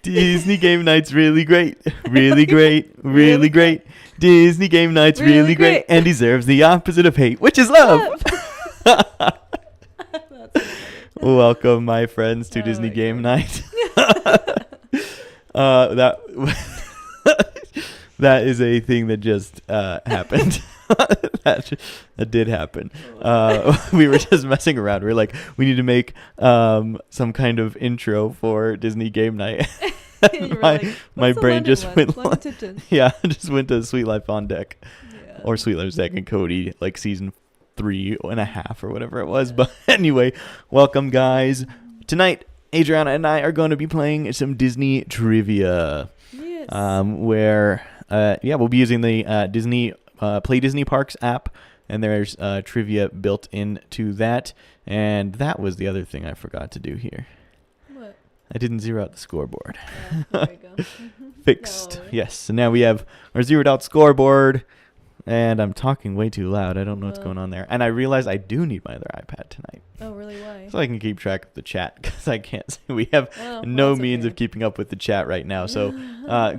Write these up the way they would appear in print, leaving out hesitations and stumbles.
Disney game night's really great. Really great. Really great. Disney game night's really great. And deserves the opposite of hate, which is love. Welcome, my friends, to Disney game night. That is a thing that just happened. that did happen. We were just messing around. We were like, we need to make some kind of intro for Disney game night. my brain just went just went to Sweet Life on Deck. Yeah. Or Sweet Life Zack and Cody, like season 3.5 or whatever it was. But anyway, welcome, guys. Tonight, Adriana and I are going to be playing some Disney trivia. Yes. Where we'll be using the Disney Play Disney Parks app, and there's trivia built into that. And that was the other thing I forgot to do here. What? I didn't zero out the scoreboard. Yeah, there we go. Fixed. No. Yes. So now we have our zeroed out scoreboard. And I'm talking way too loud. I don't know what's going on there. And I realize I do need my other iPad tonight. Oh, really? Why? So I can keep track of the chat, because I can't say we have no means of keeping up with the chat right now. So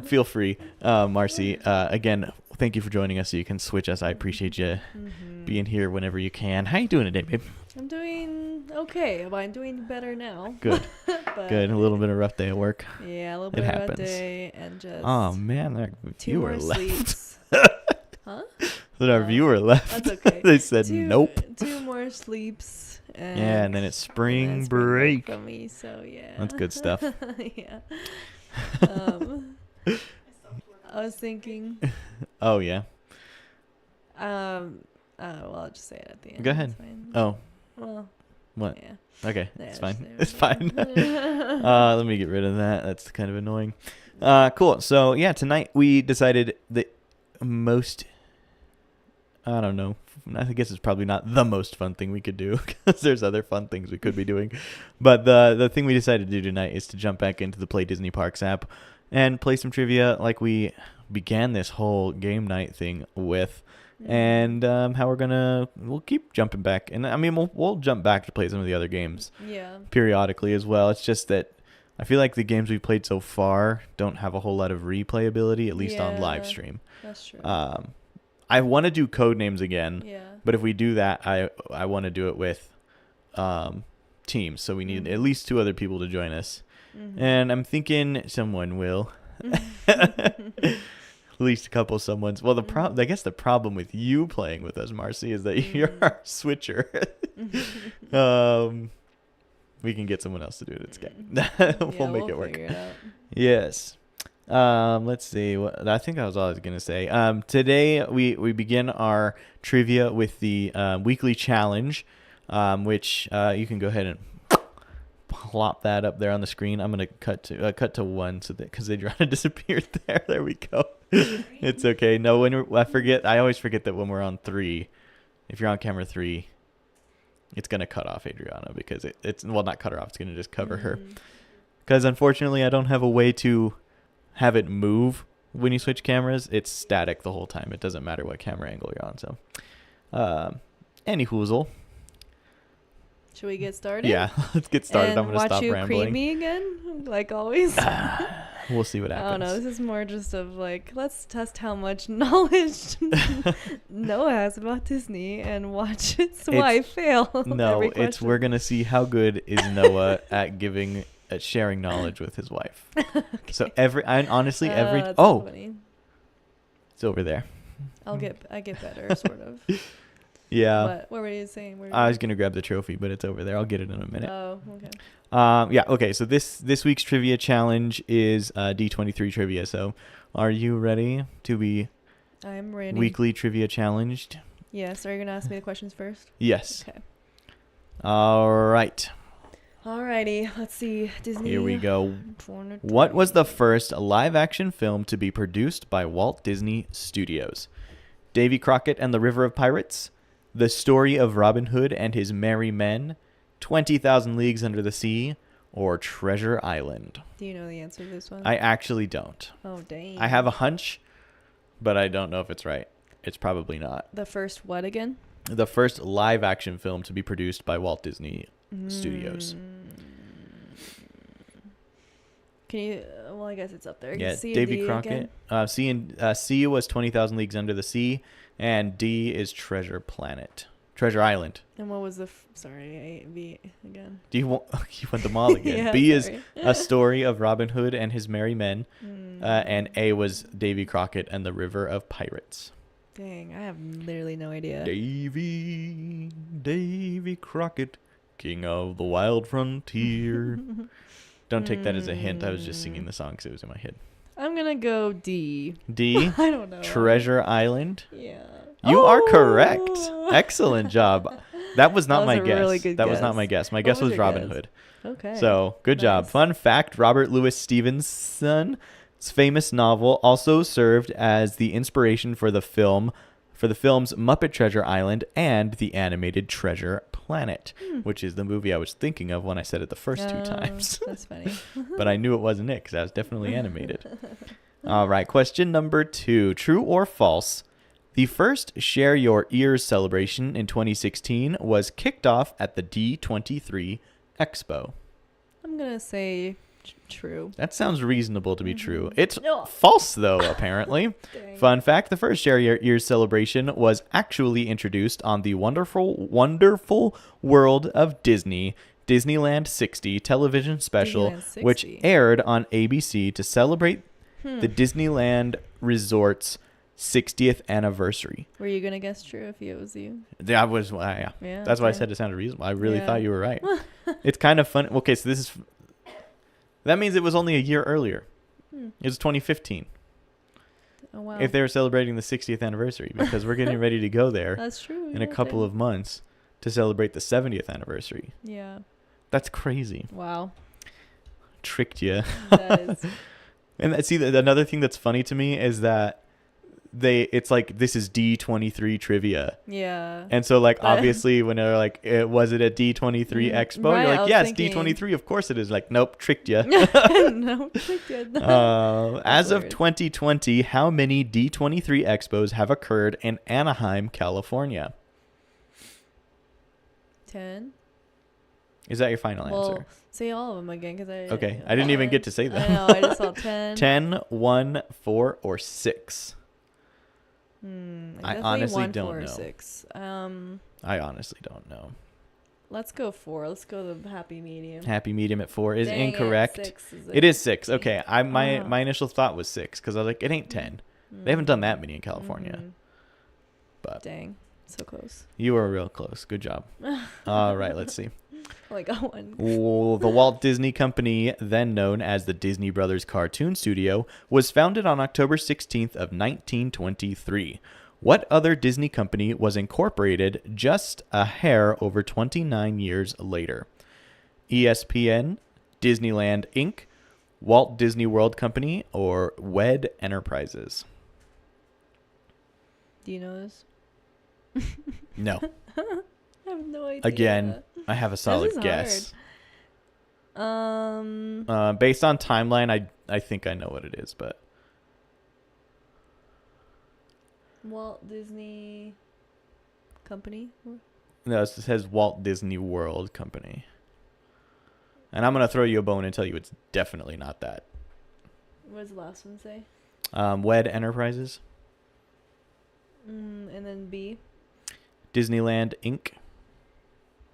feel free, Marcy. Again, thank you for joining us. So you can switch us. I appreciate you being here whenever you can. How you doing today, babe? I'm doing okay. Well, I'm doing better now. Good. Good. A little bit of a rough day at work. Yeah, a little bit of a rough day. And just man, there are fewer left. Huh? Then our viewer left. That's okay. They said nope. 2 more sleeps. And then it's spring break for me. So yeah, that's good stuff. Yeah. I was thinking. Oh yeah. Well, I'll just say it at the end. Go ahead. Oh. Well. What? Yeah. Okay. Yeah, it's fine. It's fine. Let me get rid of that. That's kind of annoying. Cool. So yeah, tonight we decided the most. I don't know. I guess it's probably not the most fun thing we could do, because there's other fun things we could be doing. But the thing we decided to do tonight is to jump back into the Play Disney Parks app and play some trivia like we began this whole game night thing with. And how we'll keep jumping back. And I mean, we'll jump back to play some of the other games periodically as well. It's just that I feel like the games we've played so far don't have a whole lot of replayability, at least on live stream. That's true. I want to do code names again, but if we do that, I want to do it with teams. So we need at least 2 other people to join us. And I'm thinking someone will. At least a couple someone's. Well, I guess the problem with you playing with us, Marcy, is that you're our switcher. We can get someone else to do it. It's good. We'll make it work. Yes. Let's see. I think that was all I was going to say. Today we begin our trivia with the weekly challenge, which you can go ahead and plop that up there on the screen. I'm going to cut to 1 so that because Adriana disappeared there. There we go. It's okay. No, I always forget that when we're on 3, if you're on camera 3, it's going to cut off Adriana because it's not cut her off. It's going to just cover her. Because unfortunately, I don't have a way to have it move when you switch cameras. It's static the whole time. It doesn't matter what camera angle you're on. So, any hoozle. Should we get started? Yeah, let's get started. And I'm going to stop rambling. Watch you cream me again, like always. We'll see what happens. I don't know. This is more just of like, let's test how much knowledge Noah has about Disney and watch his wife fail. No, we're going to see how good is Noah at sharing knowledge with his wife. Okay. So honestly it's over there. I get better, sort of. Yeah. What were you saying? I was gonna grab the trophy, but it's over there. I'll get it in a minute. Oh, okay. Okay. So this week's trivia challenge is D23 trivia. So, are you ready to be? I'm ready. Weekly trivia challenged. Yes. Are you gonna ask me the questions first? Yes. Okay. All right. Alrighty, let's see. Disney. Here we go. What was the first live-action film to be produced by Walt Disney Studios? Davy Crockett and the River of Pirates, The Story of Robin Hood and His Merry Men, 20,000 Leagues Under the Sea, or Treasure Island? Do you know the answer to this one? I actually don't. Oh, dang. I have a hunch, but I don't know if it's right. It's probably not. The first what again? The first live-action film to be produced by Walt Disney Studios. Can you? Well, I guess it's up there. Yeah, C Davy and D Crockett. Again? C was 20,000 Leagues Under the Sea, and D is Treasure Island. And what was the? B again. Do you want? You want them all again? Yeah, B sorry. is A Story of Robin Hood and His Merry Men, and A was Davy Crockett and the River of Pirates. Dang, I have literally no idea. Davy Crockett, King of the Wild Frontier. Don't take that as a hint. I was just singing the song because it was in my head. I'm gonna go D. D. I don't know. Treasure Island. Yeah. You are correct. Excellent job. That was not my guess. Really good that guess. was not my guess. My guess was your Robin guess? Hood. Okay. So good job. Fun fact: Robert Louis Stevenson's famous novel also served as the inspiration for the films Muppet Treasure Island and the animated Treasure Planet, which is the movie I was thinking of when I said it the first two times. That's funny. But I knew it wasn't it because that was definitely animated. All right, question number 2. True or false? The first Share Your Ears celebration in 2016 was kicked off at the D23 Expo. I'm gonna say true. That sounds reasonable to be true. It's false, though, apparently. Fun fact, the first Share Your Ears celebration was actually introduced on the wonderful world of Disney, Disneyland 60 television special, which aired on ABC to celebrate the Disneyland Resort's 60th anniversary. Were you gonna guess true if it was you? That was yeah. That's why I said it sounded reasonable. I really thought you were right. It's kind of fun. Okay, so that means it was only a year earlier. It was 2015. Oh wow! If they were celebrating the 60th anniversary, because we're getting ready to go there. That's true. In a couple of months to celebrate the 70th anniversary. Yeah. That's crazy. Wow. Tricked you. That is. And see, another thing that's funny to me is that it's like, this is D23 trivia. Yeah. And so, like, obviously when they're like, was it a D23 Expo? Right, you're like, yes, D23, of course it is. Like, nope, tricked you. No, tricked you. As of 2020, how many D23 Expos have occurred in Anaheim, California? 10. Is that your final answer? Say all of them again, because Okay, I didn't even get to say that. I know, I just saw 10. 10, 1, 4, or 6. I honestly 1, don't 4, or know. 6. I honestly don't know. Let's go 4. Let's go the happy medium. Happy medium at 4 is incorrect. 6 is it is 6. Okay, my initial thought was 6 because I was like, it ain't 10. They haven't done that many in California. But dang, so close. You were real close. Good job. All right, let's see. I got one. The Walt Disney Company, then known as the Disney Brothers Cartoon Studio, was founded on October 16th of 1923. What other Disney company was incorporated just a hair over 29 years later? ESPN, Disneyland Inc., Walt Disney World Company, or WED Enterprises? Do you know this? No. I have no idea. Again, I have a solid guess. Based on timeline, I think I know what it is, but Walt Disney Company? no, it says Walt Disney World Company. And I'm gonna throw you a bone and tell you it's definitely not that. What does the last one say? WED Enterprises. And then B. Disneyland Inc.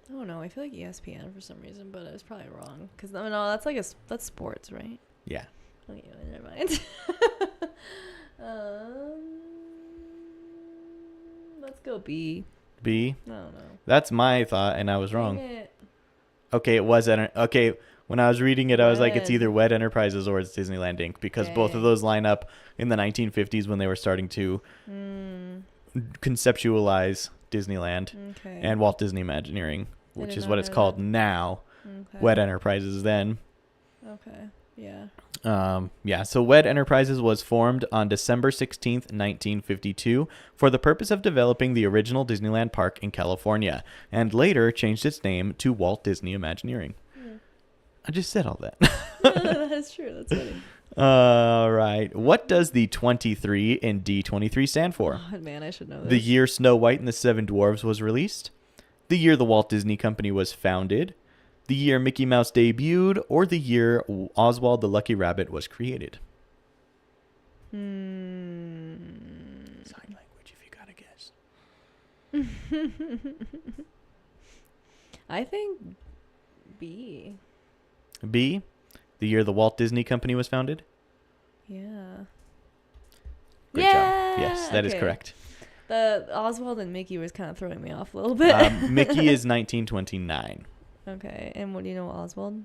I don't know. I feel like ESPN for some reason, but I was probably wrong. Because no, that's like that's sports, right? Yeah. Okay, never mind. Let's go B. B. I don't know. That's my thought, and I was wrong. Dang it. Okay, it was okay. When I was reading it, I was like, it's either WED Enterprises or it's Disneyland Inc. Because both of those line up in the 1950s when they were starting to conceptualize Disneyland and Walt Disney Imagineering, which is what it's called now. WED Enterprises then. Okay. Yeah. So WED Enterprises was formed on December 16th, 1952 for the purpose of developing the original Disneyland park in California, and later changed its name to Walt Disney Imagineering. I just said all that. That's true. That's funny. All right. What does the 23 in D23 stand for? Oh, man, I should know this. The year Snow White and the Seven Dwarfs was released. The year the Walt Disney Company was founded. the year Mickey Mouse debuted, or the year Oswald the Lucky Rabbit was created? Sign language if you gotta guess. I think B. B, the year the Walt Disney Company was founded? Yeah. Good job. Yes, that is correct. The Oswald and Mickey was kind of throwing me off a little bit. Mickey is 1929. Okay, and what do you know, Oswald?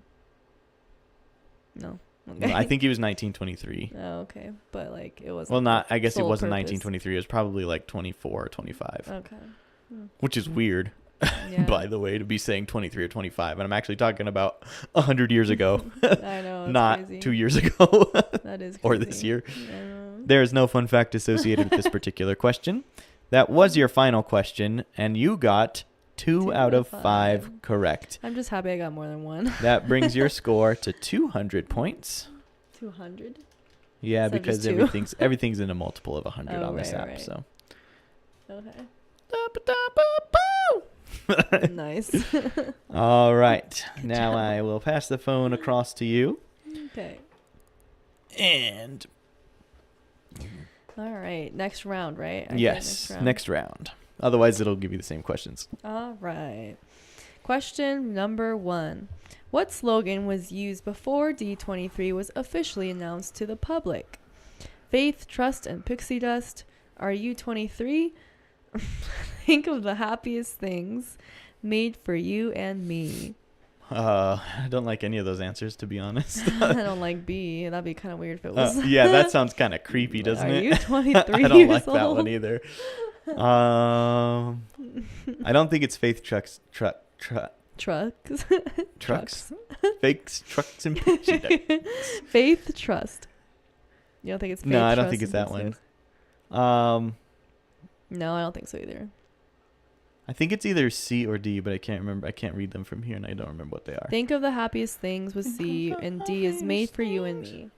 No. Okay. No, I think he was 1923. Oh, okay, but like it wasn't. Well, not. I guess it wasn't purpose. 1923. It was probably like 24 or 25. Okay. Which is weird, Yeah. by the way, to be saying 23 or 25, and I'm actually talking about 100 years ago. I know. Not crazy. 2 years ago. That is crazy. Or this year. I know. There is no fun fact associated with this particular question. That was your final question, and you got 2 out of 5 correct. I'm just happy I got more than one. That brings your score to 200 points. 200? Yeah, So because just everything's in a multiple of 100 on this app. Right. So. Okay. Nice. Nice. All right. Now job. I will pass the phone across to you. Okay. And All right. Next round, right? yes, next round. Otherwise, it'll give you the same questions. All right. Question number 1. What slogan was used before D23 was officially announced to the public? Faith, trust, and pixie dust. Are you 23? Think of the happiest things made for you and me. I don't like any of those answers, to be honest. I don't like B. That'd be kind of weird if it was. Yeah, that sounds kind of creepy, doesn't it? Are you 23 I don't years like old? that one either. I don't think it's faith, trucks. Trucks? Fakes, trucks, and pixie dust. Faith, trust. You don't think it's faith, No, I don't trust, think it's and that one. pixie dust? No, I don't think so either. I think it's either C or D, but I can't remember. I can't read them from here, and I don't remember what they are. Think of the happiest things with C, and D is made for you and me.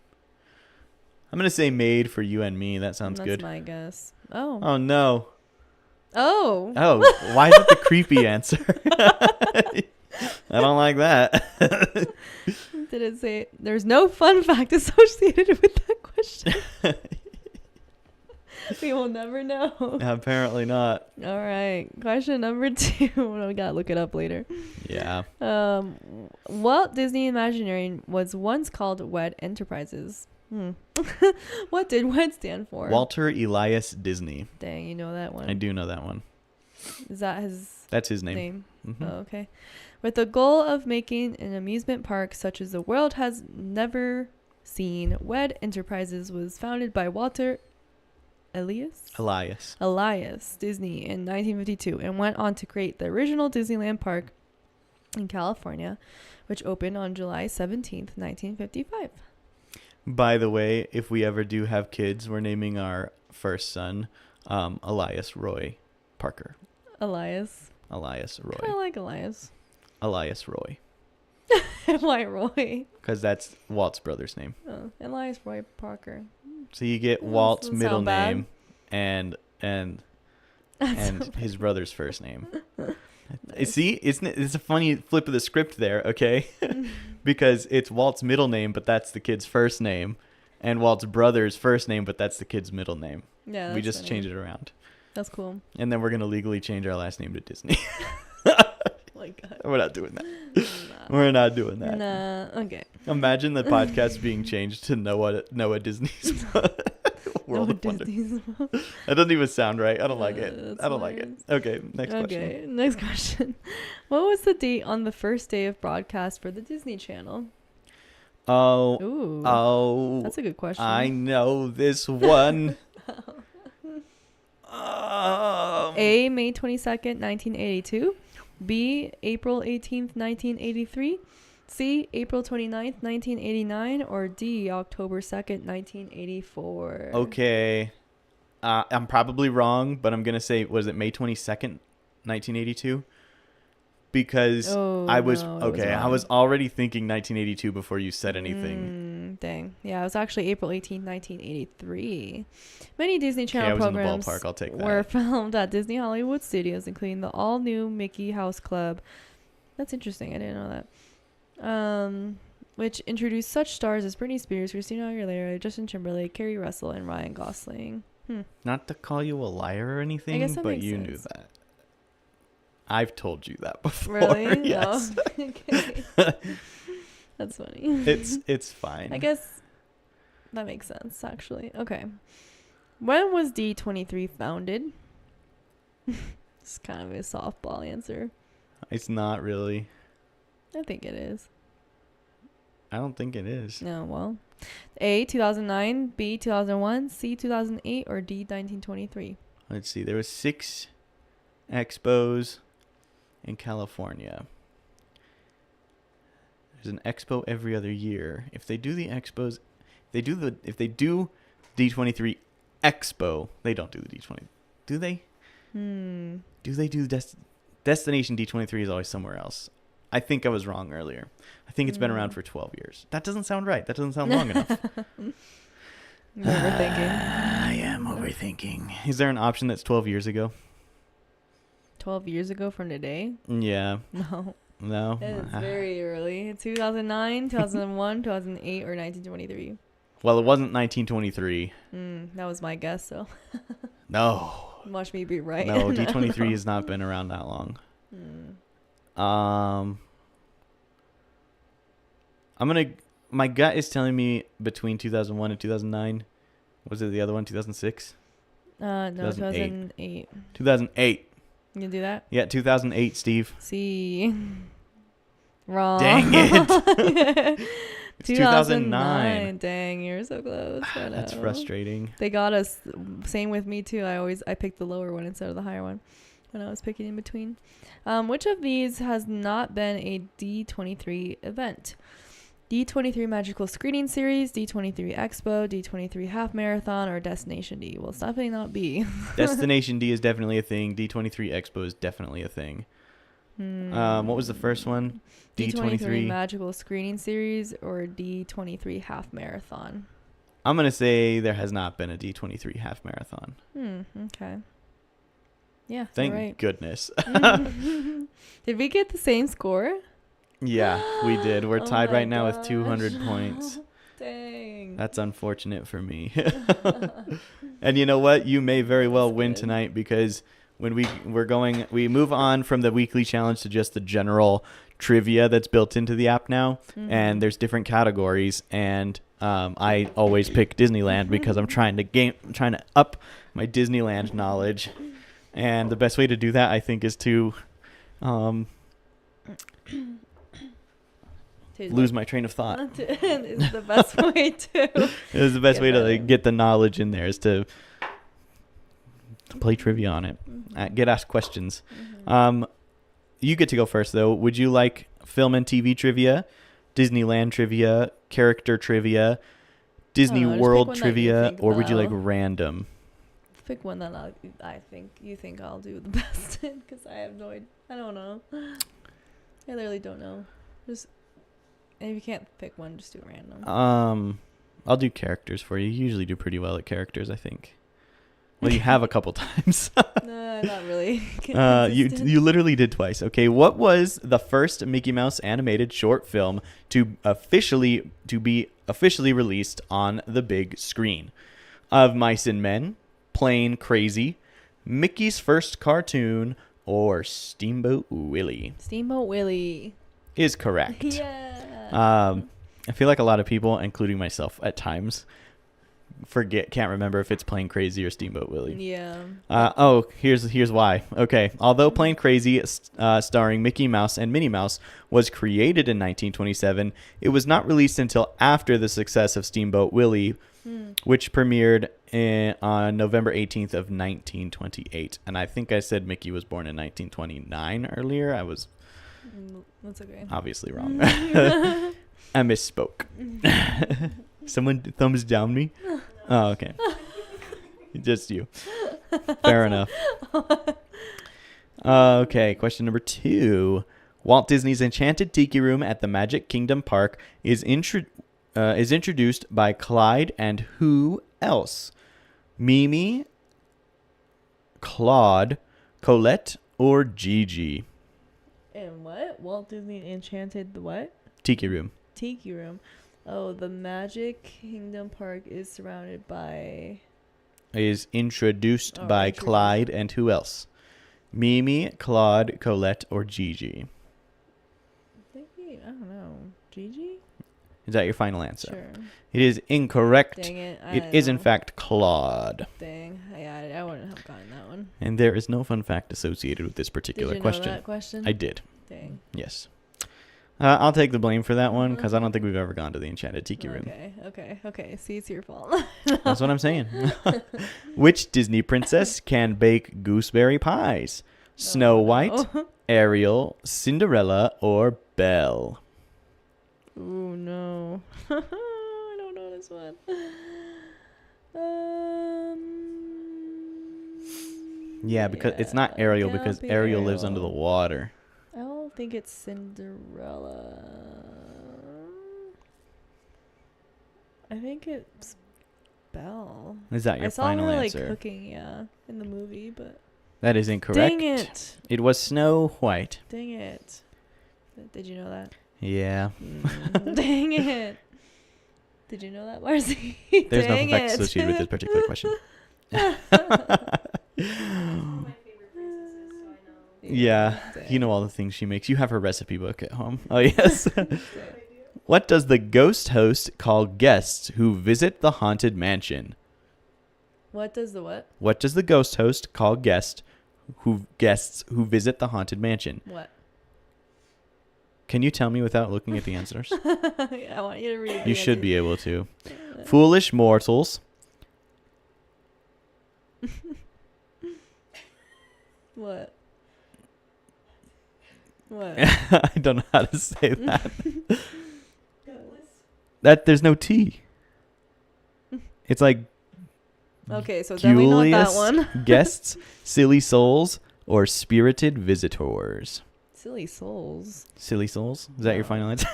I'm going to say made for you and me. That sounds good. That's my guess. Oh. Oh, no. Oh. Oh, why is it the creepy answer? I don't like that. Did it say there's no fun fact associated with that question? We will never know. Apparently not. All right. Question number 2. We got to look it up later. Yeah. Walt Disney Imagineering was once called WED Enterprises. What did WED stand for? Walter Elias Disney. Dang, you know that one. I do know that one. Is that his That's his name. Mm-hmm. Oh, okay. With the goal of making an amusement park such as the world has never seen, WED Enterprises was founded by Walter Elias Disney in 1952 and went on to create the original Disneyland Park in California, which opened on July 17th, 1955. By the way, if we ever do have kids, we're naming our first son Elias Roy Parker. Elias Roy. I like Elias. Elias Roy. Why Roy? Because that's Walt's brother's name. Oh, Elias Roy Parker. So you get Walt's middle bad. name and his brother's first name. Nice. See, it's a funny flip of the script there, okay? Because it's Walt's middle name, but that's the kid's first name, and Walt's brother's first name, but that's the kid's middle name. Yeah, we just funny. change it around. That's cool. And then we're gonna legally change our last name to Disney. My God. We're not doing that. Nah. We're not doing that. Nah. Okay. Imagine the podcast being changed to Noah Disney's World of Wonder. That doesn't even sound right. I don't like it. I don't like it. Okay, next question. Okay, next question. What was the date on the first day of broadcast for the Disney Channel? Oh. That's a good question. I know this one. A, May 22nd, 1982. B, April 18th, 1983. C, April 29th, 1989. Or D, October 2nd, 1984. Okay. I'm probably wrong, but I'm going to say, was it May 22nd, 1982? Because I was already thinking 1982 before you said anything. Dang. Yeah, it was actually April 18th, 1983. Many Disney Channel programs in the ballpark. I'll take that. were filmed at Disney Hollywood Studios, including the all-new Mickey House Club. That's interesting. I didn't know that. which introduced such stars as Britney Spears, Christina Aguilera, Justin Timberlake, Kerry Russell, and Ryan Gosling. Not to call you a liar or anything, but you knew that. I've told you that before. Really? Yes. Oh, okay. That's funny. It's fine. I guess that makes sense, actually. Okay. When was D23 founded? It's kind of a softball answer. It's not really. I think it is. I don't think it is. No, well. A, 2009, B, 2001, C, 2008, or D, 1923? Let's see. There was 6 expos in California. There's an expo every other year. If they do the expos, if they do D23 expo, they don't do the D20. Do they? Do they do Destination D23 is always somewhere else. I think I was wrong earlier. I think it's been around for 12 years. That doesn't sound right. That doesn't sound long enough. You're overthinking. I am overthinking. Is there an option that's 12 years ago? 12 years ago from today? Yeah. No. It's very early. 2009, 2001, 2008, or 1923? Well, it wasn't 1923. That was my guess, so. No. Watch me be right. No, D23 has not been around that long. My gut is telling me between 2001 and 2009. Was it the other one, 2006? No, 2008. 2008. You can do that? Yeah, 2008, Steve. See. Wrong. Dang it. It's 2009. Dang, you're so close. That's frustrating. They got us. Same with me too. I picked the lower one instead of the higher one when I was picking in between. Which of these has not been a D23 event? D23 Magical Screening Series, D23 Expo, D23 Half Marathon, or Destination D? Well, it's definitely not B. Destination D is definitely a thing. D23 Expo is definitely a thing. What was the first one? D23 Magical Screening Series or D23 Half Marathon? I'm going to say there has not been a D23 Half Marathon. Okay. Yeah, thank goodness. Did we get the same score? Yeah, we did. We're tied right now with 200 points. Dang. That's unfortunate for me. And you know what? You may very well win tonight because when we move on from the weekly challenge to just the general trivia that's built into the app now, and there's different categories, and I always pick Disneyland because I'm trying to up my Disneyland knowledge, and the best way to do that I think is to lose my train of thought. Is the best way to. It was the best way to get the knowledge in there is to play trivia on it. Get asked questions. You get to go first though. Would you like film and TV trivia, Disneyland trivia, character trivia, Disney World trivia, or would you like random? Pick one that you think I'll do the best in, because I have no idea. I don't know. I literally don't know. Just if you can't pick one, just do random. I'll do characters for you. You usually do pretty well at characters, I think. Well, you have a couple times. No, not really. You literally did twice. Okay, what was the first Mickey Mouse animated short film to be officially released on the big screen? Of Mice and Men, Plain Crazy, Mickey's First Cartoon, or Steamboat Willie? Steamboat Willie is correct. Yeah. I feel like a lot of people, including myself at times, can't remember if it's Plain Crazy or Steamboat Willie. Yeah. Here's why. Okay. Although Plain Crazy, starring Mickey Mouse and Minnie Mouse, was created in 1927, it was not released until after the success of Steamboat Willie, which premiered on November 18th of 1928. And I think I said Mickey was born in 1929 earlier. I was that's okay. Obviously wrong. I misspoke. Someone thumbs down me? Oh, okay. Just you. Fair enough. Okay, question number 2. Walt Disney's Enchanted Tiki Room at the Magic Kingdom Park is introduced by Clyde and who else? Mimi, Claude, Colette, or Gigi? And what? Walt Disney Enchanted the what? Tiki Room. Tiki Room. Oh, the Magic Kingdom Park is surrounded by... Is introduced by Clyde and who else? Mimi, Claude, Colette, or Gigi? I don't know. Gigi? Is that your final answer? Sure. It is incorrect. Dang it. It is, in fact, Claude. Dang. Yeah, I wouldn't have gotten that one. And there is no fun fact associated with this particular question. Did you know that question? I did. Dang. Yes. I'll take the blame for that one because I don't think we've ever gone to the Enchanted Tiki Room. Okay. See, it's your fault. That's what I'm saying. Which Disney princess can bake gooseberry pies? Snow White, Ariel, Cinderella, or Belle? Oh, no. I don't know this one. Yeah, because it's not Ariel because Ariel lives under the water. I don't think it's Cinderella. I think it's Belle. Is that your final answer? I saw her cooking, in the movie, but... That is incorrect. Dang it. It was Snow White. Dang it. Did you know that? Yeah. Dang it. Did you know that, Marcy? There's no effect associated with this particular question. Yeah, you know all the things she makes. You have her recipe book at home. Oh, yes. What does the ghost host call guests who visit the haunted mansion? What does the what? What does the ghost host call guests who visit the haunted mansion? What? Can you tell me without looking at the answers? I want you to read. You should be able to. Foolish mortals. What? What? I don't know how to say that. There's no T. It's like okay, so definitely not that one. Guests, silly souls, or spirited visitors. Silly souls. Silly souls? Is that your final answer?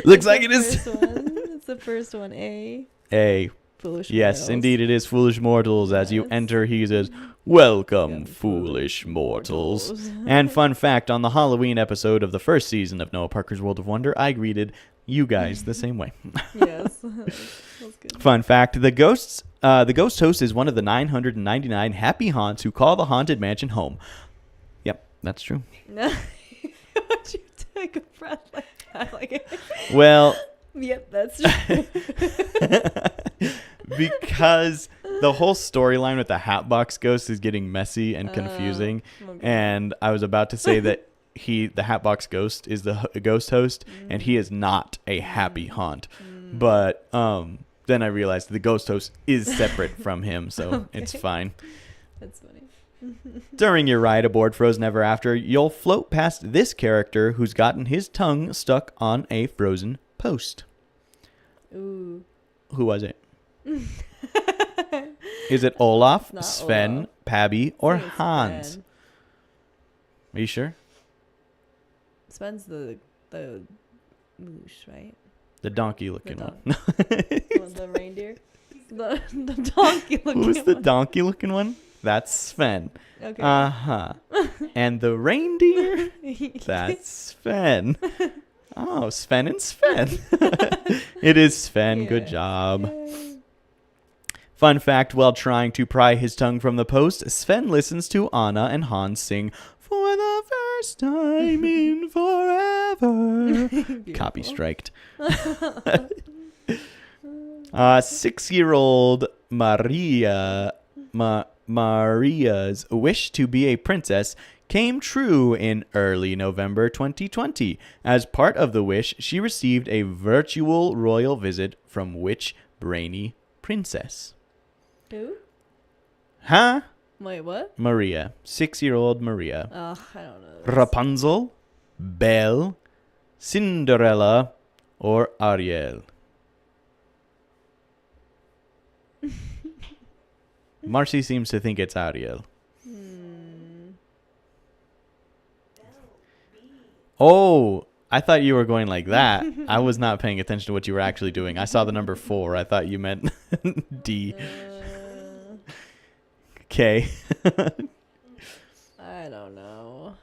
Looks like it is. It's the first one. A. Foolish yes, mortals. Indeed it is foolish mortals. As you enter, he says, "Welcome, foolish mortals." And fun fact, on the Halloween episode of the first season of Noah Parker's World of Wonder, I greeted you guys the same way. Yes. That's good. Fun fact, the ghost host is one of the 999 happy haunts who call the haunted mansion home. Yep, that's true. Would you take a breath like that? Well... Yep, that's true. Because the whole storyline with the Hatbox Ghost is getting messy and confusing. Okay. And I was about to say that the Hatbox Ghost is the ghost host, and he is not a happy haunt. But then I realized the ghost host is separate from him, so it's fine. That's funny. During your ride aboard Frozen Ever After, you'll float past this character who's gotten his tongue stuck on a frozen post. Ooh. Who was it? Is it Olaf, Sven, Olaf. Pabby, or Hans? Sven. Are you sure? Sven's the moose, right? The donkey looking one. The reindeer? The donkey looking one. Who's the donkey looking one? That's Sven. Okay. Uh-huh. And the reindeer? That's Sven. Oh, Sven and Sven. It is Sven. Yeah. Good job. Yay. Fun fact, while trying to pry his tongue from the post, Sven listens to Anna and Hans sing "For the First Time in Forever." Copy striked. 6-year-old Maria's wish to be a princess came true in early November 2020. As part of the wish, she received a virtual royal visit from which brainy princess? Who? Huh? Wait, what? Maria. 6-year-old Maria. Oh, I don't know. Rapunzel, Belle, Cinderella, or Ariel? Marcy seems to think it's Ariel. Oh, I thought you were going like that. I was not paying attention to what you were actually doing. I saw the number 4. I thought you meant D. Okay. I don't know.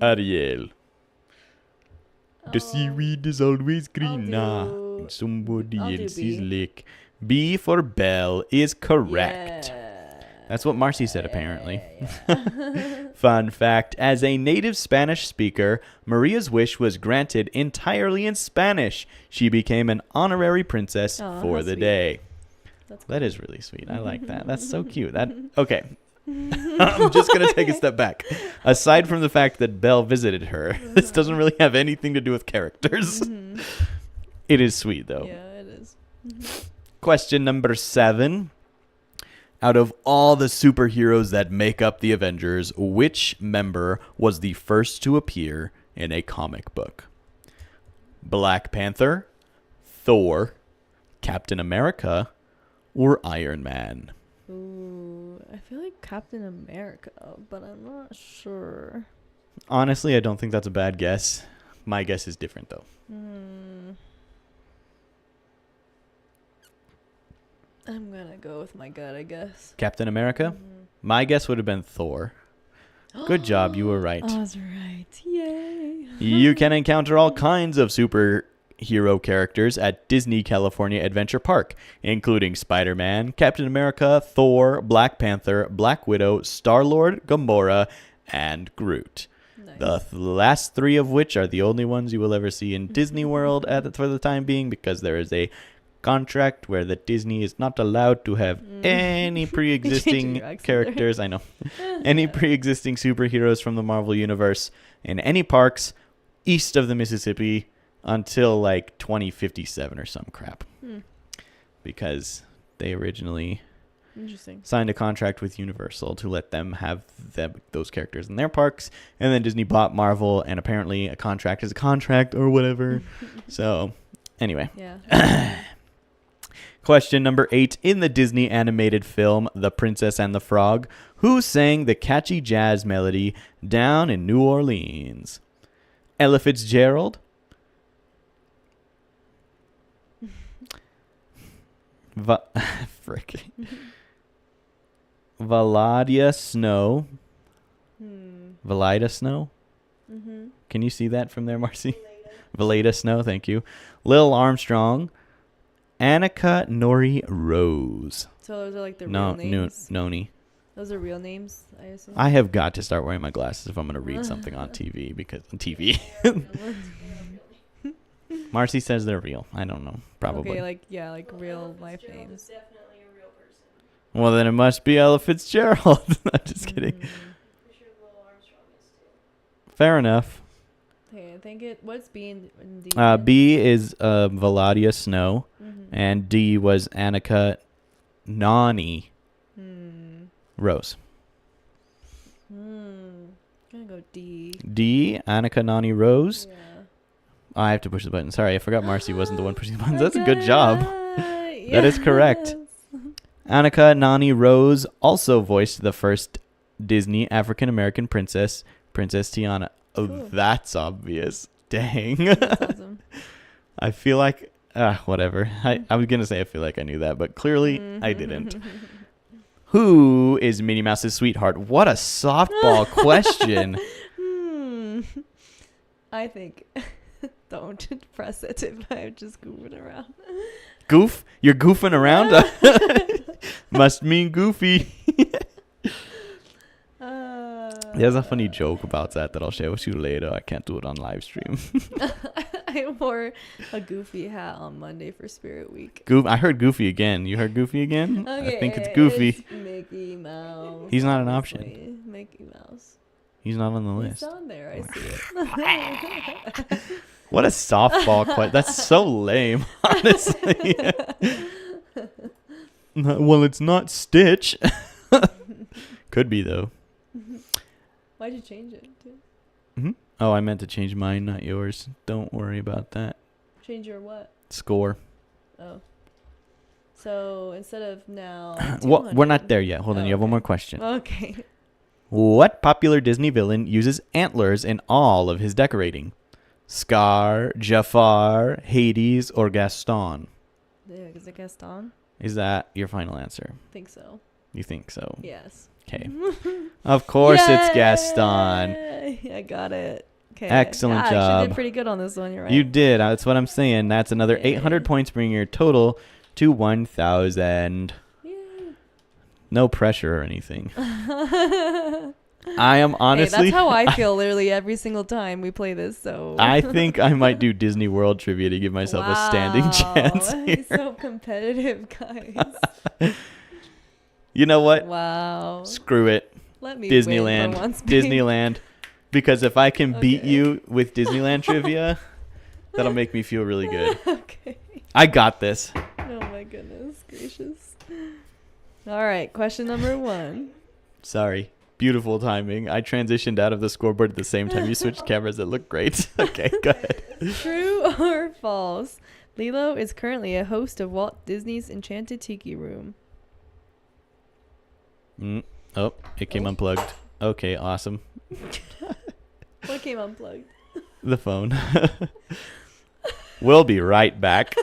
Ariel. The seaweed is always green. Somebody else's lake. B for Belle is correct. Yeah. That's what Marcy said, apparently. Yeah. Fun fact, as a native Spanish speaker, Maria's wish was granted entirely in Spanish. She became an honorary princess for the day. That is really sweet. I like that. That's so cute. Okay. I'm just going to take a step back. Aside from the fact that Belle visited her, this doesn't really have anything to do with characters. Mm-hmm. It is sweet, though. Yeah, it is. Mm-hmm. Question number 7. Out of all the superheroes that make up the Avengers, which member was the first to appear in a comic book? Black Panther, Thor, Captain America, or Iron Man? Ooh, I feel like Captain America, but I'm not sure. Honestly, I don't think that's a bad guess. My guess is different, though. I'm going to go with my gut, I guess. Captain America? Mm-hmm. My guess would have been Thor. Good job. You were right. I was right. Yay. You can encounter all kinds of superhero characters at Disney California Adventure Park, including Spider-Man, Captain America, Thor, Black Panther, Black Widow, Star-Lord, Gamora, and Groot. Nice. The last 3 of which are the only ones you will ever see in Disney World for the time being, because there is a contract where the Disney is not allowed to have any pre-existing characters. I know. Any pre-existing superheroes from the Marvel Universe in any parks east of the Mississippi until like 2057 or some crap. Because they originally signed a contract with Universal to let them have those characters in their parks, and then Disney bought Marvel, and apparently a contract is a contract or whatever. So anyway. Yeah. Question number 8. In the Disney animated film The Princess and the Frog, who sang the catchy jazz melody Down in New Orleans? Ella Fitzgerald, Valadia Snow. Valida Snow? Mm-hmm. Can you see that from there, Marcy? Valida Snow, thank you. Lil Armstrong, Annika Nori Rose. So those are like the real names? Noni. Those are real names, I assume? I have got to start wearing my glasses if I'm going to read something on TV, because on TV. Marcy says they're real. I don't know. Probably. Okay, like real life names. Definitely a real person. Well, then it must be Ella Fitzgerald. I'm just kidding. I'm sure Lil Armstrong is too. Fair enough. Okay, I think what's B in D? B is Valadia Snow, and D was Annika Noni Rose. I'm gonna go D. D, Annika Noni Rose. Yeah. I have to push the button. Sorry, I forgot Marcy wasn't the one pushing the buttons. That's a good job. Yes. That is correct. Annika Noni Rose also voiced the first Disney African-American princess, Princess Tiana. Oh, cool. That's obvious. Dang. That's awesome. I feel like, whatever. I was going to say I feel like I knew that, but clearly I didn't. Who is Minnie Mouse's sweetheart? What a softball question. I think... Don't press it if I'm just goofing around. Goof? You're goofing around? Must mean goofy. There's a funny joke about that I'll share with you later. I can't do it on live stream. I wore a Goofy hat on Monday for Spirit Week. I heard Goofy again. You heard Goofy again? Okay, I think it's Goofy. It's Mickey Mouse. He's not an option. Mickey Mouse. He's not on the list. He's on there. I see it. What a softball question. That's so lame, honestly. Well, it's not Stitch. Could be, though. Why'd you change it, too? Mm-hmm. Oh, I meant to change mine, not yours. Don't worry about that. Change your what? Score. Oh. So, instead of now... Well, we're not there yet. Hold on, you have one more question. Okay. What popular Disney villain uses antlers in all of his decorating? Scar, Jafar, Hades, or Gaston? Yeah, is it Gaston? Is that your final answer? I think so. You think so? Yes. Okay. Of course it's Gaston. I got it. Okay. Excellent job. I actually did pretty good on this one. You're right. You did. That's what I'm saying. That's another 800 points, bringing your total to 1,000. No pressure or anything. I am honestly... Hey, that's how I feel literally every single time we play this, so... I think I might do Disney World trivia to give myself a standing chance here. He's so competitive, guys. You know what? Wow. Screw it. Let me Disneyland. win for once, Disneyland. Because if I can beat you with Disneyland trivia, that'll make me feel really good. Okay. I got this. Oh my goodness gracious. All right, question number 1. Sorry. Beautiful timing. I transitioned out of the scoreboard at the same time you switched cameras. It looked great. Okay, go ahead. True or false? Lilo is currently a host of Walt Disney's Enchanted Tiki Room. Oh, it came unplugged. Okay, awesome. What came unplugged? The phone. We'll be right back.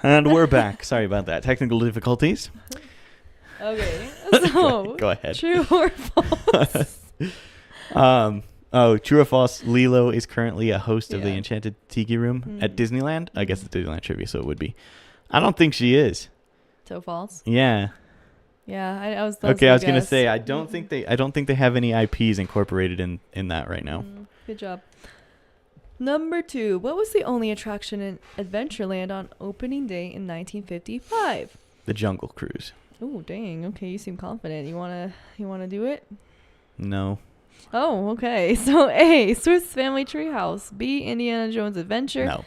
And we're back. Sorry about that. Technical difficulties. Okay. So, go ahead. True or false? True or false? Lilo is currently a host of the Enchanted Tiki Room at Disneyland. I guess it's Disneyland trivia, so it would be. I don't think she is. So false. Yeah. Yeah, I was. Okay, I was gonna say I don't think they have any IPs incorporated in that right now. Good job. Number 2. What was the only attraction in Adventureland on opening day in 1955? The Jungle Cruise. Oh, dang. Okay, you seem confident. You wanna do it? No. Oh, okay. So A, Swiss Family Treehouse. B, Indiana Jones Adventure. No.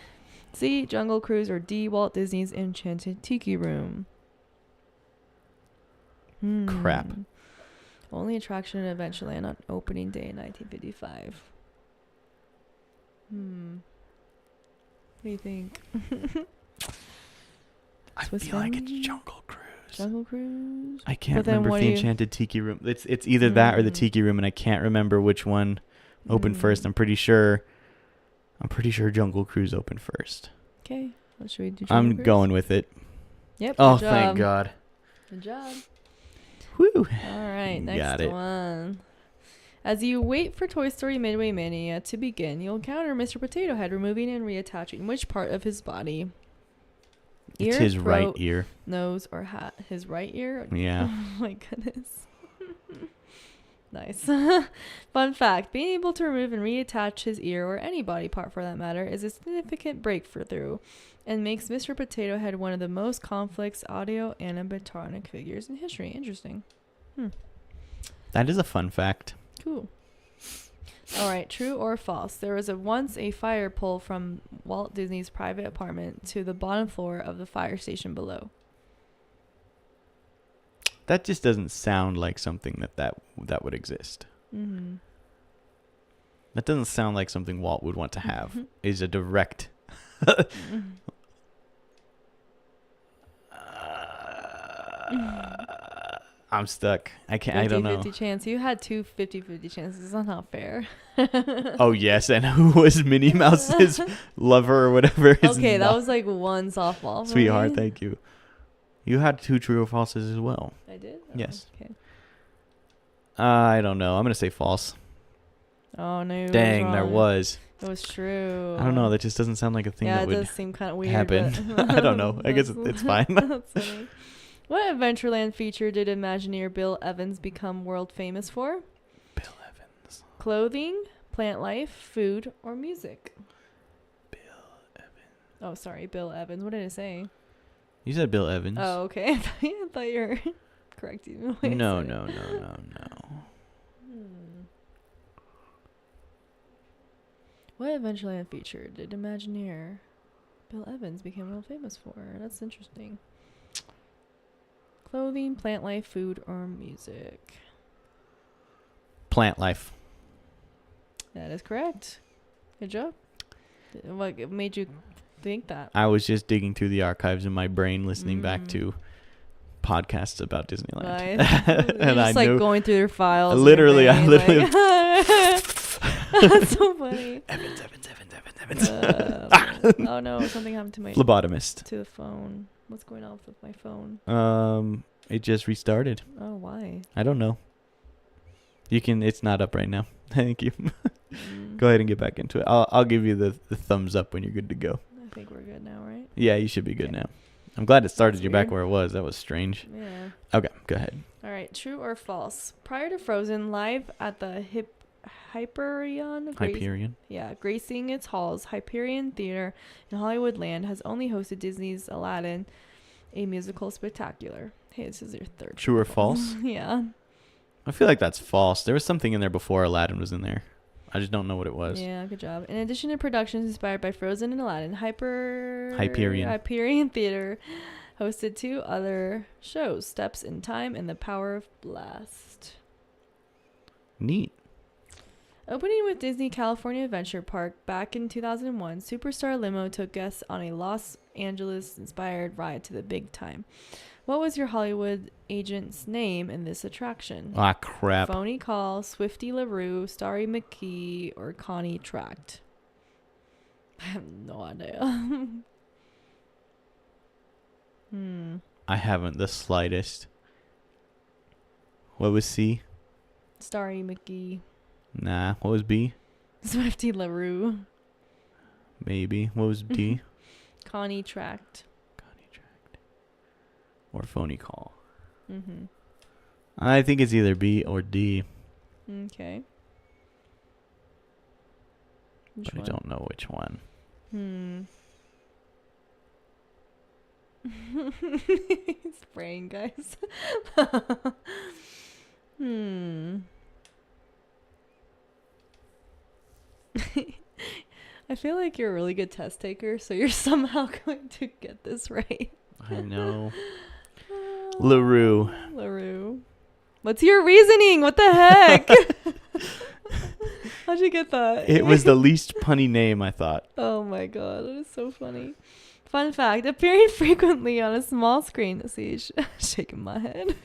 C, Jungle Cruise. Or D, Walt Disney's Enchanted Tiki Room. Crap. Only attraction in Adventureland on opening day in 1955. What do you think? I feel like it's Jungle Cruise. Jungle Cruise? I can't remember if the Enchanted Tiki Room... It's either that or the Tiki Room, and I can't remember which one opened first. I'm pretty sure Jungle Cruise opened first. Okay. What should we do? Jungle Cruise? Going with it. Yep. Oh, thank God. Good job. Woo. All right, next one. As you wait for Toy Story Midway Mania to begin, you'll encounter Mr. Potato Head removing and reattaching which part of his body? Ear, it's his throat, right ear. Nose, or hat? His right ear? Yeah. Oh my goodness. Nice. Fun fact, being able to remove and reattach his ear, or any body part for that matter, is a significant breakthrough and makes Mr. Potato Head one of the most complex audio animatronic figures in history. Interesting. That is a fun fact. Cool. All right, true or false? There was once a fire pole from Walt Disney's private apartment to the bottom floor of the fire station below. That just doesn't sound like something that would exist. Mm-hmm. That doesn't sound like something Walt would want to have. Is a direct. I'm stuck. I can't. 50, I don't know. 50 chance. You had two 50-50 chances. That's not fair. Oh yes, and who was Minnie Mouse's lover or whatever? Okay, that was like one softball. Sweetheart, thank you. You had 2 true or falses as well. I did. Oh, yes. Okay. I don't know. I'm gonna say false. Oh no. Dang, there was. It was true. I don't know. That just doesn't sound like a thing that would does seem kind of weird happen. I don't know. I guess it's fine. That's funny. What Adventureland feature did Imagineer Bill Evans become world famous for? Bill Evans. Clothing, plant life, food, or music? Bill Evans. Oh, sorry, Bill Evans. What did I say? You said Bill Evans. Oh, okay. I thought you were correcting me. No. What Adventureland feature did Imagineer Bill Evans became world famous for? That's interesting. Clothing, plant life, food, or music? Plant life. That is correct. Good job. What made you think that? I was just digging through the archives in my brain, listening back to podcasts about Disneyland. Nice. And just I like knew, going through their files. I literally. That's so funny. Evans. Oh no, something happened to my Phlebotomist. to the phone. What's going on with my phone? It just restarted. Oh, why? I don't know. It's not up right now. Thank you. Go ahead and get back into it. I'll give you the thumbs up when you're good to go. I think we're good now, right? Yeah, you should be good now. I'm glad it started That's you back weird. where it was. That was strange. Yeah. Okay, go ahead. All right, true or false? Prior to Frozen, live at the Hyperion, gracing its halls, Hyperion Theater in Hollywoodland has only hosted Disney's Aladdin, a musical spectacular. Hey, this is your third. True or false? Yeah. I feel like that's false. There was something in there before Aladdin was in there. I just don't know what it was. Yeah, good job. In addition to productions inspired by Frozen and Aladdin, Hyperion Theater hosted 2 other shows, Steps in Time and The Power of Blast. Neat. Opening with Disney California Adventure Park back in 2001, Superstar Limo took guests on a Los Angeles-inspired ride to the big time. What was your Hollywood agent's name in this attraction? Ah, crap. Phony Call, Swifty LaRue, Starry McKee, or Connie Tract? I have no idea. I haven't the slightest. What was C? Starry McKee. Nah. What was B? Swifty LaRue. Maybe. What was D? Connie Tract. Or Phony Call. Mm-hmm. I think it's either B or D. Okay. But I don't know which one. It's brain, guys. I feel like you're a really good test taker, so you're somehow going to get this right. I know. LaRue. What's your reasoning? What the heck? How'd you get that? It was the least punny name, I thought. Oh my god, that is so funny. Fun fact, appearing frequently on a small screen. See, shaking my head.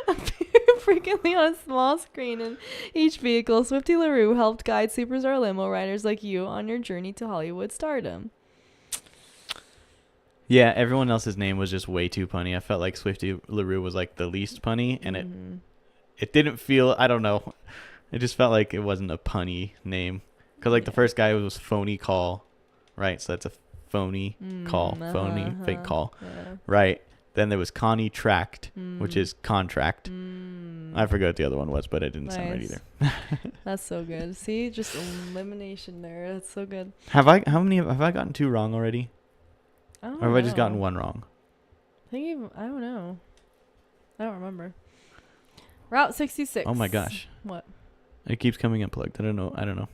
Appearing frequently on a small screen in each vehicle, Swifty LaRue helped guide Superstar Limo riders like you on your journey to Hollywood stardom. Yeah, everyone else's name was just way too punny. I felt like Swifty LaRue was like the least punny, and it didn't feel, I don't know. It just felt like it wasn't a punny name. Because like the first guy was Phony Call, right? So that's a phony call, phony, fake call, right? Then there was Connie Tract, which is contract. I forgot what the other one was, but it didn't sound right either. That's so good. See, just elimination there. That's so good. How many have I gotten 2 wrong already? I don't or have know. I just gotten 1 wrong? I don't know. I don't remember. Route 66. Oh my gosh. What? It keeps coming unplugged. I don't know.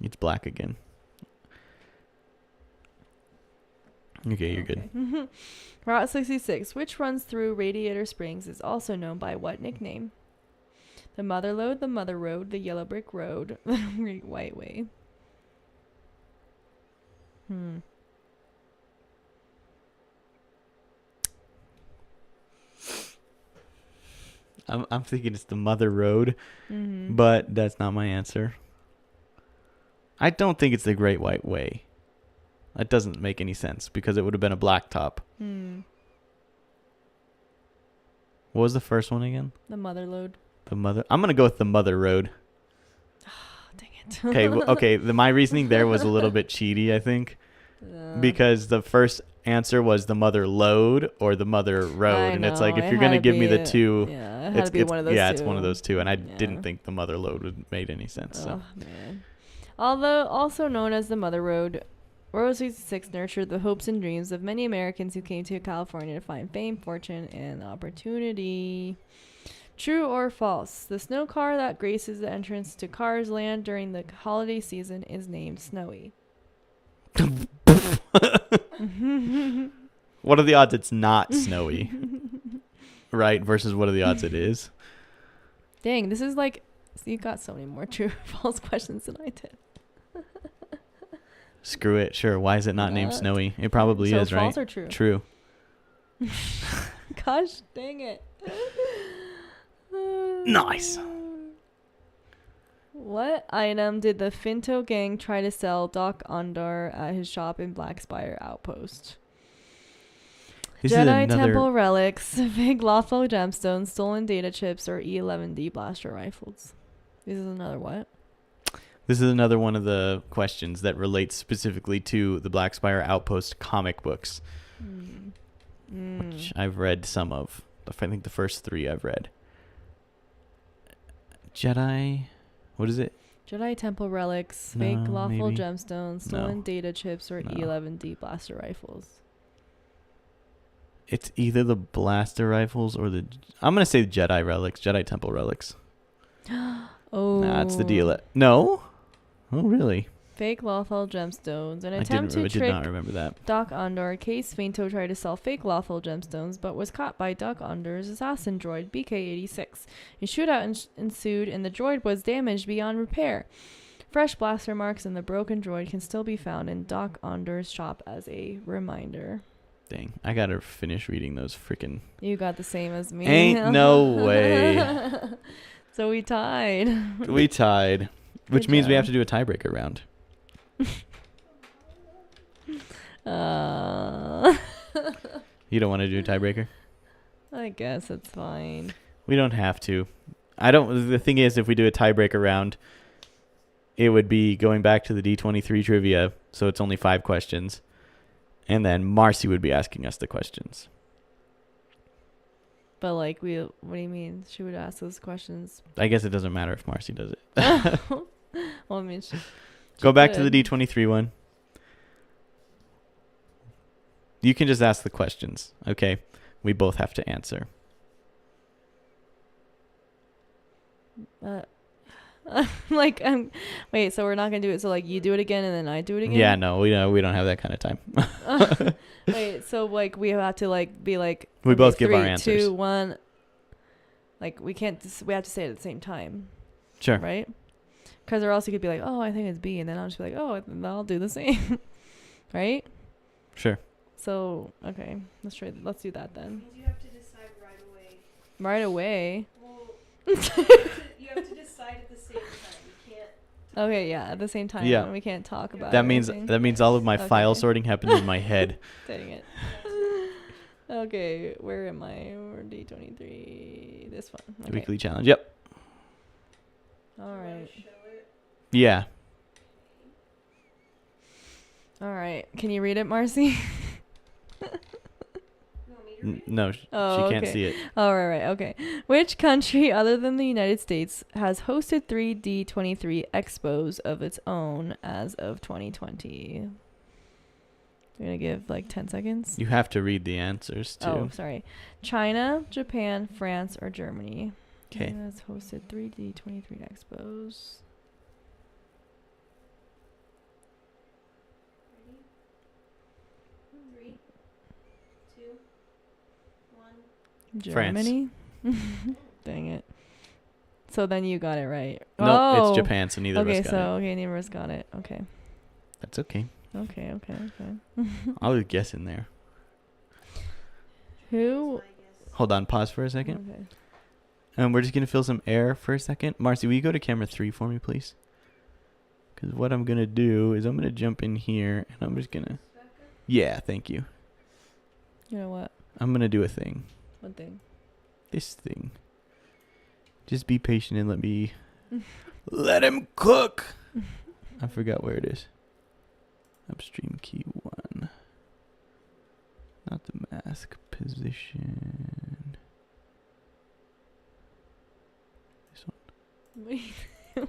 It's black again. Okay, you're good. Route 66, which runs through Radiator Springs, is also known by what nickname? The Mother Lode, the Mother Road, the Yellow Brick Road, the Great White Way. I'm thinking it's the Mother Road, but that's not my answer. I don't think it's the Great White Way. That doesn't make any sense because it would have been a blacktop. What was the first one again? The Mother Lode. I'm gonna go with the Mother Road. Oh, dang it. Okay, my reasoning there was a little bit cheaty, I think, because the first answer was the mother lode or the mother road. And it's like, if you're going to give me the two, it had to be one of those two. it's one of those two. And I didn't think the mother lode would made any sense. So. Man. Although also known as the Mother Road, Road 66 nurtured the hopes and dreams of many Americans who came to California to find fame, fortune, and opportunity. True or false? The snow car that graces the entrance to Cars Land during the holiday season is named Snowy. What are the odds it's not snowy? Right? Versus what are the odds it is? Dang, this is like, you got so many more true or false questions than I did. Screw it. Sure. Why is it not named Snowy? It probably is, right? False or true? True. Gosh, dang it. Nice. What item did the Finto gang try to sell Doc Ondar at his shop in Black Spire Outpost? Jedi Temple relics, big Lothal gemstones, stolen data chips, or E11D blaster rifles. This is another what? This is another one of the questions that relates specifically to the Black Spire Outpost comic books, which I've read some of. I think the first 3 I've read. Jedi, what is it? Jedi Temple relics, fake lawful gemstones, stolen data chips, or E11D blaster rifles. It's either the blaster rifles or the... I'm going to say Jedi relics, Jedi Temple relics. Oh. Nah, it's the deal. No? Oh, really? Fake Lothal gemstones. An attempt I to did trick not remember that. Doc Ondar. Case Finto tried to sell fake Lothal gemstones, but was caught by Doc Ondar's assassin droid, BK-86. A shootout ensued, and the droid was damaged beyond repair. Fresh blaster marks in the broken droid can still be found in Doc Ondar's shop as a reminder. Dang, I gotta finish reading those freaking... You got the same as me. Ain't no way. So we tied. We tied. Which means we have to do a tiebreaker round. You don't want to do a tiebreaker? I guess it's fine. We don't have to. The thing is, if we do a tiebreaker round, it would be going back to the D23 trivia, so it's only 5 questions. And then Marcy would be asking us the questions. But like, what do you mean? She would ask those questions. I guess it doesn't matter if Marcy does it. Well, I mean, she go back to the D23 one. You can just ask the questions, okay? We both have to answer. Wait, so we're not gonna do it. So like, you do it again and then I do it again? Yeah, no, we don't have that kind of time. Wait, so like we have to like be like, we both give our 3, answers. 2, 1. Like we can't. We have to say it at the same time. Sure. Right? Because or else you could be like, oh, I think it's B, and then I'll just be like, oh, I'll do the same. Right? Sure. So okay, let's do that then. You have to decide right away. Right away. Well, you have to decide at the same time. You can't. Okay, yeah, at the same time. Yeah. We can't talk about That anything. means all of my file sorting happens in my head. Dang it. Okay, where am I? We're D23. This one. Okay. Weekly challenge. Yep. All right. Yeah. All right. Can you read it, Marcy? No, she can't see it. Oh, right. Okay. Which country other than the United States has hosted 3 D23 expos of its own as of 2020? I'm going to give like 10 seconds. You have to read the answers too. Oh, sorry. China, Japan, France, or Germany. Okay. Has hosted 3 D23 expos. Germany? Dang it. So then you got it right. No, it's Japan, so neither of us got it. Okay, neither of us got it. Okay. That's okay. Okay. I was guessing there. Who? Hold on, pause for a second. Okay. We're just going to fill some air for a second. Marcy, will you go to camera 3 for me, please? Because what I'm going to do is I'm going to jump in here, and I'm just going to... Yeah, thank you. You know what? I'm going to do a thing. What thing? This thing. Just be patient and let me... Let him cook! I forgot where it is. Upstream key 1. Not the mask position. This one.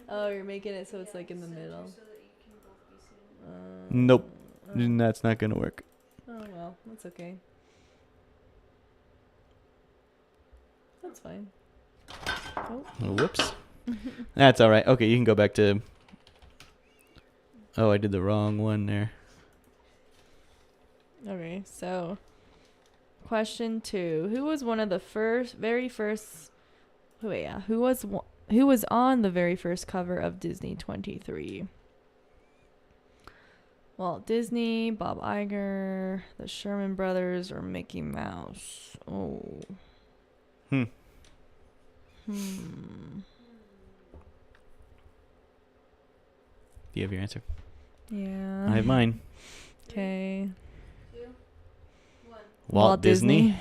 Oh, you're making it so it's like in the middle. Nope. That's not gonna work. Oh well, that's okay. That's fine. Oh. Whoops. That's all right. Okay, you can go back to. Oh, I did the wrong one there. Okay, so question 2: Who was one of the very first? Who was on the very first cover of D23? Walt Disney, Bob Iger, the Sherman Brothers, or Mickey Mouse? Oh. Do you have your answer? Yeah. I have mine. Okay. 2, 1. Walt Disney.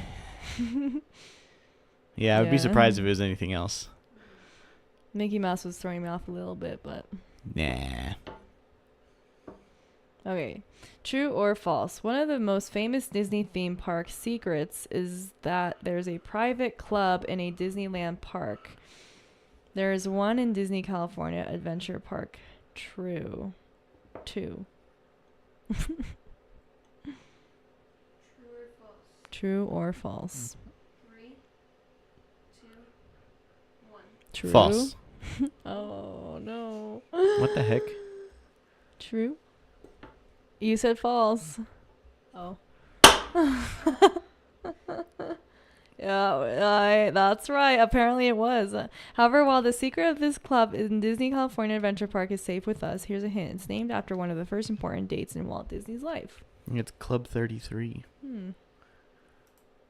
Yeah, I would be surprised if it was anything else. Mickey Mouse was throwing me off a little bit, but... Nah. Okay. True or false? One of the most famous Disney theme park secrets is that there's a private club in a Disneyland park. There is one in Disney California Adventure Park. True. 2. True or false? 3, 2, 1. True. False. Oh, no. What the heck? True. You said false. Oh. Yeah, that's right. Apparently it was. However, while the secret of this club in Disney California Adventure Park is safe with us, here's a hint. It's named after one of the first important dates in Walt Disney's life. It's Club 33.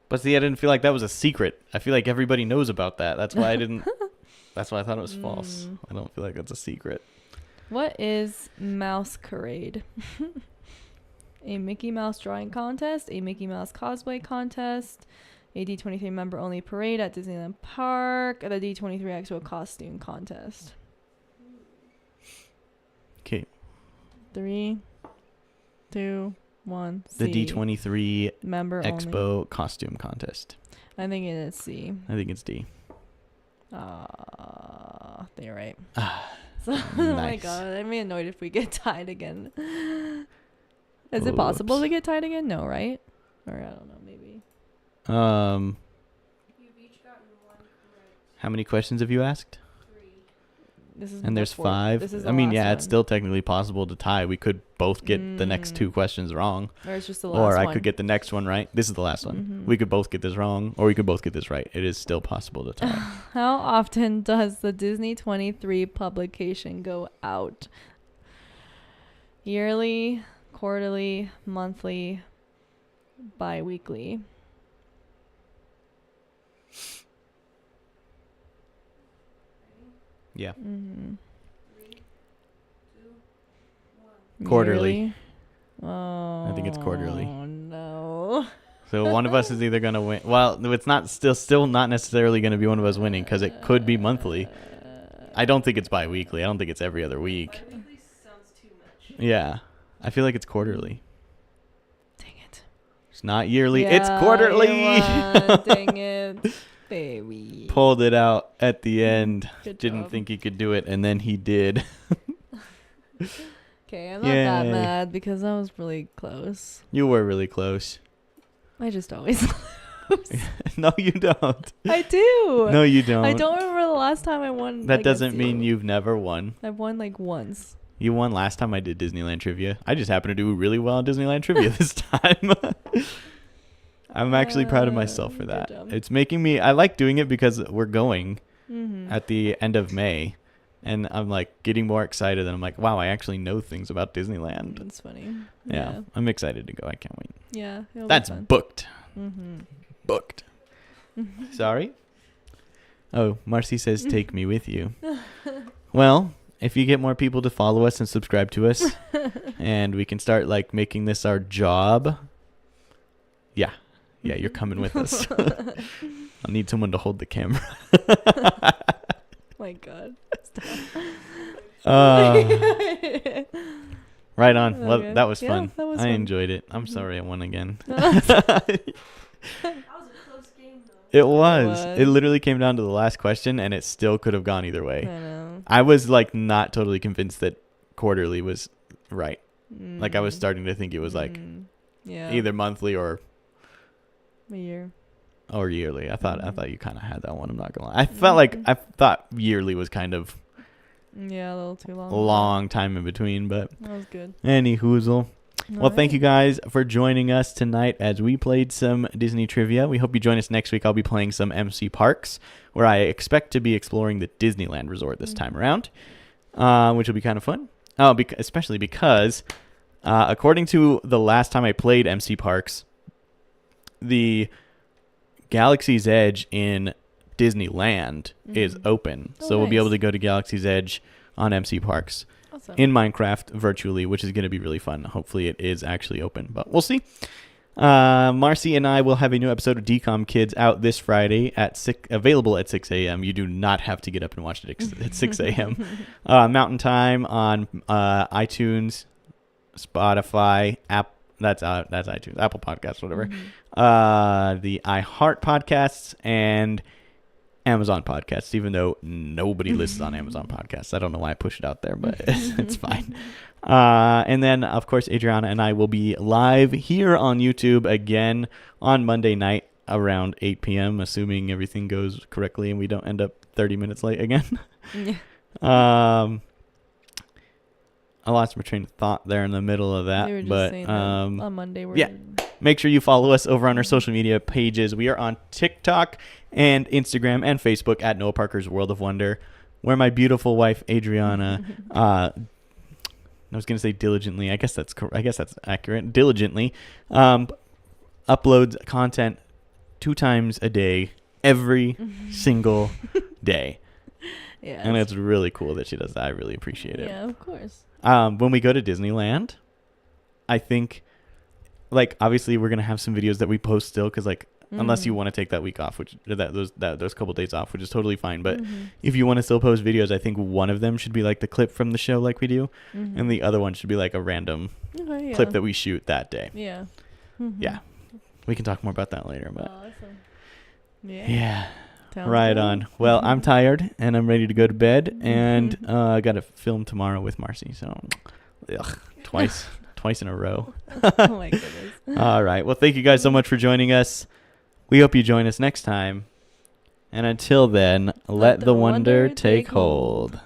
But see, I didn't feel like that was a secret. I feel like everybody knows about that. That's why I didn't. That's why I thought it was false. I don't feel like that's a secret. What is Masquerade? A Mickey Mouse drawing contest, a Mickey Mouse cosplay contest, a D23 member only parade at Disneyland Park, the D23 Expo costume contest. Okay. 3, 2, 1. The D23 member Expo only. costume contest. I think it is C. I think it's D. They're right. Nice. Oh my god, I'd be annoyed if we get tied again. Is it possible to get tied again? No, right? Or I don't know, maybe. You've each gotten 1 correct. How many questions have you asked? 3. And there's 5. I mean, yeah, it's still technically possible to tie. We could both get the next 2 questions wrong. Or it's just the last one. Or I could get the next one right. This is the last one. We could both get this wrong, or we could both get this right. It is still possible to tie. How often does the Disney 23 publication go out? Yearly, quarterly, monthly, bi-weekly? Yeah. 3, 2, 1. Quarterly. Yearly? Oh, I think it's quarterly. Oh no. So one of us is either going to win. Well, it's not still not necessarily going to be one of us winning because it could be monthly. I don't think it's bi-weekly. I don't think it's every other week. Bi-weekly sounds too much. Yeah. I feel like it's quarterly. Dang it. It's not yearly. Yeah, it's quarterly. Dang it. Baby. Pulled it out at the end. Good Didn't job. think he could do it, and then he did. Okay, I'm not that Yay. mad because that was really close. You were really close. I just always No, you don't. I do. No, you don't. I don't remember the last time I won. That against doesn't mean you. you've never won. I've won like once. You won last time I did Disneyland trivia. I just happened to do really well on Disneyland trivia this time. I'm actually proud of myself for good that. job. It's making me... I like doing it because we're going Mm-hmm. at the end of May. And I'm like getting more excited. And I'm like, wow, I actually know things about Disneyland. That's funny. Yeah. I'm excited to go. I can't wait. Yeah. It'll That's be fun. booked. Mm-hmm. Booked. Sorry? Oh, Marcy says, take me with you. Well, if you get more people to follow us and subscribe to us, and we can start like making this our job. Yeah, you're coming with us. I'll need someone to hold the camera. My God. Right on. Well, Okay. that was Yeah, fun. that was I fun. enjoyed it. I'm sorry I won again. That was a close game, though. It was. was. It literally came down to the last question, and it still could have gone either I way. know. I was like not totally convinced that quarterly was right. Like I was starting to think it was like either monthly or a year or yearly. I thought you kind of had that one. I'm not gonna lie. I thought yearly was kind of a little too long. Long time in between, but that was good. Any hoozle. Well, thank you guys for joining us tonight as we played some Disney trivia. We hope you join us next week. I'll be playing some MC Parks, where I expect to be exploring the Disneyland Resort this time around, which will be kind of fun. Oh, especially because, according to the last time I played MC Parks, the Galaxy's Edge in Disneyland is open. So we'll be able to go to Galaxy's Edge on MC Parks. Awesome. In Minecraft virtually, which is going to be really fun. Hopefully it is actually open, but we'll see. Marcy and I will have a new episode of DCOM Kids out this Friday available at 6 a.m. You do not have to get up and watch it at 6 a.m. Mountain Time on iTunes, Spotify, that's iTunes, Apple Podcasts, whatever. The iHeart Podcasts and Amazon Podcasts, even though nobody listens on Amazon Podcasts. I don't know why I push it out there, but it's fine. And then, of course, Adriana and I will be live here on YouTube again on Monday night around 8 p.m., assuming everything goes correctly and we don't end up 30 minutes late again. I lost my train of thought there in the middle of that. You were just but saying that on Monday. Make sure you follow us over on our social media pages. We are on TikTok and Instagram and Facebook at Noah Parker's World of Wonder, where my beautiful wife Adriana, I was going to say diligently. I guess that's accurate. Diligently, uploads content 2 times a day, every single day. Yeah, and it's really cool that she does that. I really appreciate it. Yeah, of course. When we go to Disneyland, I think, like, obviously we're gonna have some videos that we post still, because like unless you want to take that week off, which those couple days off, which is totally fine. But if you want to still post videos, I think one of them should be like the clip from the show, like we do, and the other one should be like a random clip that we shoot that day. Yeah. Yeah. We can talk more about that later, but awesome. Yeah. Right on. Well, I'm tired and I'm ready to go to bed, and I got to film tomorrow with Marcy, so twice in a row. Oh my goodness. All right. Well, thank you guys so much for joining us. We hope you join us next time. And until then, let the wonder take hold.